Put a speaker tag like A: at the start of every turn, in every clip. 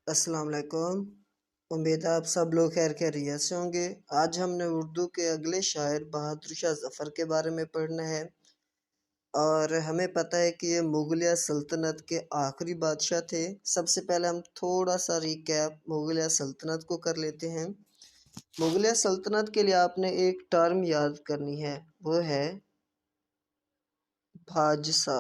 A: السلام علیکم۔ امید ہے آپ سب لوگ خیر خیریت سے ہوں گے۔ آج ہم نے اردو کے اگلے شاعر بہادر شاہ ظفر کے بارے میں پڑھنا ہے، اور ہمیں پتہ ہے کہ یہ مغلیہ سلطنت کے آخری بادشاہ تھے۔ سب سے پہلے ہم تھوڑا سا ریکیپ مغلیہ سلطنت کو کر لیتے ہیں۔ مغلیہ سلطنت کے لیے آپ نے ایک ٹرم یاد کرنی ہے، وہ ہے بھاجسا۔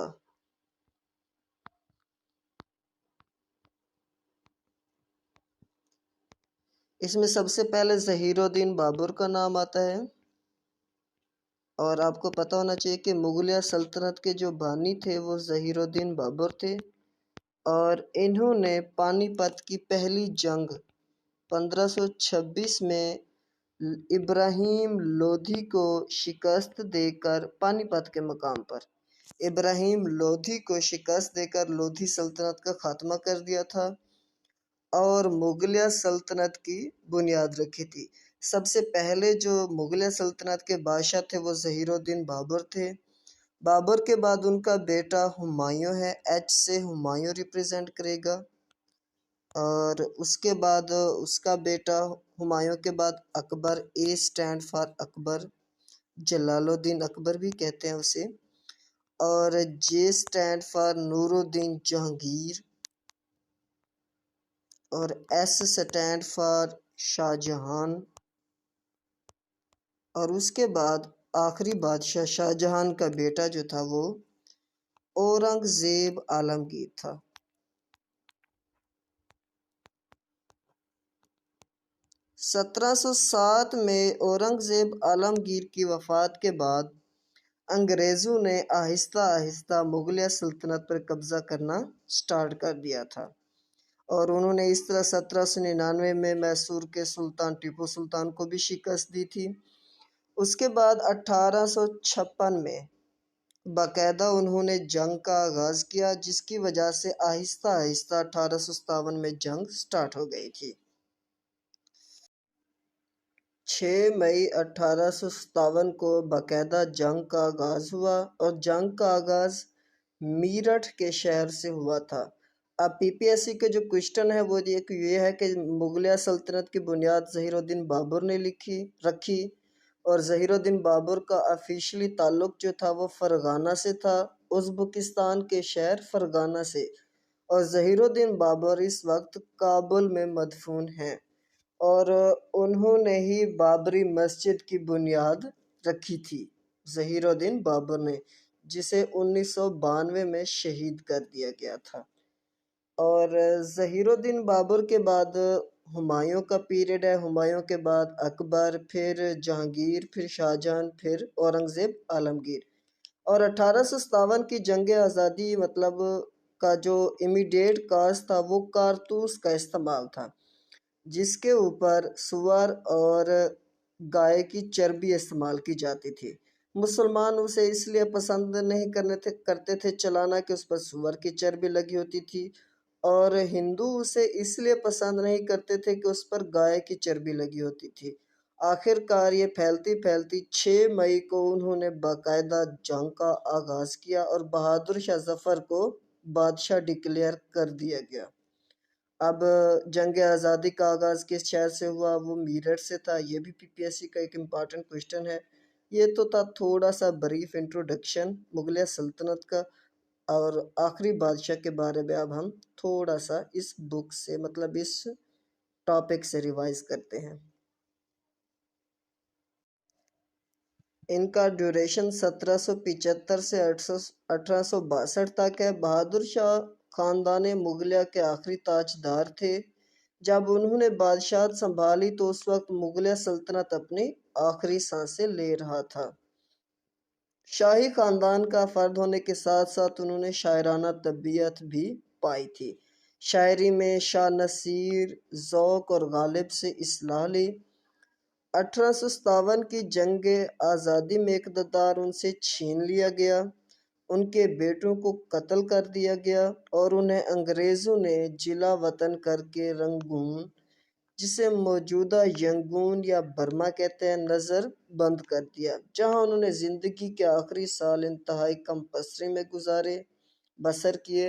A: اس میں سب سے پہلے ظہیر الدین بابر کا نام آتا ہے، اور آپ کو پتہ ہونا چاہیے کہ مغلیہ سلطنت کے جو بانی تھے وہ ظہیر الدین بابر تھے، اور انہوں نے پانی پت کی پہلی جنگ 1526 میں ابراہیم لودھی کو شکست دے کر پانی پت کے مقام پر ابراہیم لودھی کو شکست دے کر لودھی سلطنت کا خاتمہ کر دیا تھا اور مغلیہ سلطنت کی بنیاد رکھی تھی۔ سب سے پہلے جو مغلیہ سلطنت کے بادشاہ تھے وہ ظہیر الدین بابر تھے۔ بابر کے بعد ان کا بیٹا ہمایوں ہے، ایچ سے ہمایوں ریپریزنٹ کرے گا، اور اس کے بعد اس کا بیٹا ہمایوں کے بعد اکبر، اے اسٹینڈ فار اکبر، جلال الدین اکبر بھی کہتے ہیں اسے، اور جے اسٹینڈ فار نور الدین جہانگیر، اور S stand for Shah Jahan, اور اس کے بعد آخری بادشاہ شاہ جہان کا بیٹا جو تھا وہ اورنگ زیب عالمگیر تھا۔ 1707 میں اورنگ زیب عالمگیر کی وفات کے بعد انگریزوں نے آہستہ آہستہ مغلیہ سلطنت پر قبضہ کرنا سٹارٹ کر دیا تھا، اور انہوں نے اس طرح 1799 میں میسور کے سلطان ٹیپو سلطان کو بھی شکست دی تھی۔ اس کے بعد 1856 میں باقاعدہ انہوں نے جنگ کا آغاز کیا، جس کی وجہ سے آہستہ آہستہ 1857 میں جنگ سٹارٹ ہو گئی تھی۔ 6 مئی 1857 کو باقاعدہ جنگ کا آغاز ہوا، اور جنگ کا آغاز میرٹھ کے شہر سے ہوا تھا۔ اب پی پی ایس سی کے جو کوشچن ہے وہ یہ ہے کہ مغلیہ سلطنت کی بنیاد ظہیر الدین بابر نے رکھی، اور ظہیر الدین بابر کا آفیشلی تعلق جو تھا وہ فرغانہ سے تھا، ازبکستان کے شہر فرغانہ سے، اور ظہیر الدین بابر اس وقت کابل میں مدفون ہیں، اور انہوں نے ہی بابری مسجد کی بنیاد رکھی تھی، ظہیر الدین بابر نے، جسے 1992 میں شہید کر دیا گیا تھا۔ اور ظہیر الدین بابر کے بعد ہمایوں کا پیریڈ ہے، ہمایوں کے بعد اکبر، پھر جہانگیر، پھر شاہجہان، پھر اورنگ زیب عالمگیر۔ اور 1857 کی جنگ آزادی کا جو امیڈیٹ کاز تھا وہ کارتوس کا استعمال تھا، جس کے اوپر سور اور گائے کی چربی استعمال کی جاتی تھی۔ مسلمان اسے اس لیے پسند نہیں کرتے تھے چلانا کہ اس پر سور کی چربی لگی ہوتی تھی، اور ہندو اسے اس لیے پسند نہیں کرتے تھے کہ اس پر گائے کی چربی لگی ہوتی تھی۔ آخر کار یہ پھیلتی پھیلتی 6 مئی کو انہوں نے باقاعدہ جنگ کا آغاز کیا، اور بہادر شاہ ظفر کو بادشاہ ڈکلیئر کر دیا گیا۔ اب جنگ آزادی کا آغاز کس شہر سے ہوا؟ وہ میرٹھ سے تھا۔ یہ بھی پی پی ایس سی کا ایک امپارٹنٹ کوشچن ہے۔ یہ تو تھا تھوڑا سا بریف انٹروڈکشن مغلیہ سلطنت کا، اور آخری بادشاہ کے بارے میں اب ہم تھوڑا سا اس بک سے اس ٹاپک سے ریوائز کرتے ہیں۔ ان کا ڈیوریشن 1775 سے 1862 تک ہے۔ بہادر شاہ خاندان مغلیہ کے آخری تاجدار تھے۔ جب انہوں نے بادشاہت سنبھالی تو اس وقت مغلیہ سلطنت اپنی آخری سانسیں لے رہا تھا۔ شاہی خاندان کا فرد ہونے کے ساتھ ساتھ انہوں نے شاعرانہ طبیعت بھی پائی تھی۔ شاعری میں شاہ نصیر، ذوق اور غالب سے اصلاح لی۔ 1857 کی جنگ آزادی میں اقتدار ان سے چھین لیا گیا، ان کے بیٹوں کو قتل کر دیا گیا، اور انہیں انگریزوں نے جلا وطن کر کے رنگون، جسے موجودہ ینگون یا برما کہتے ہیں، نظر بند کر دیا، جہاں انہوں نے زندگی کے آخری سال انتہائی کم پسری میں بسر کیے۔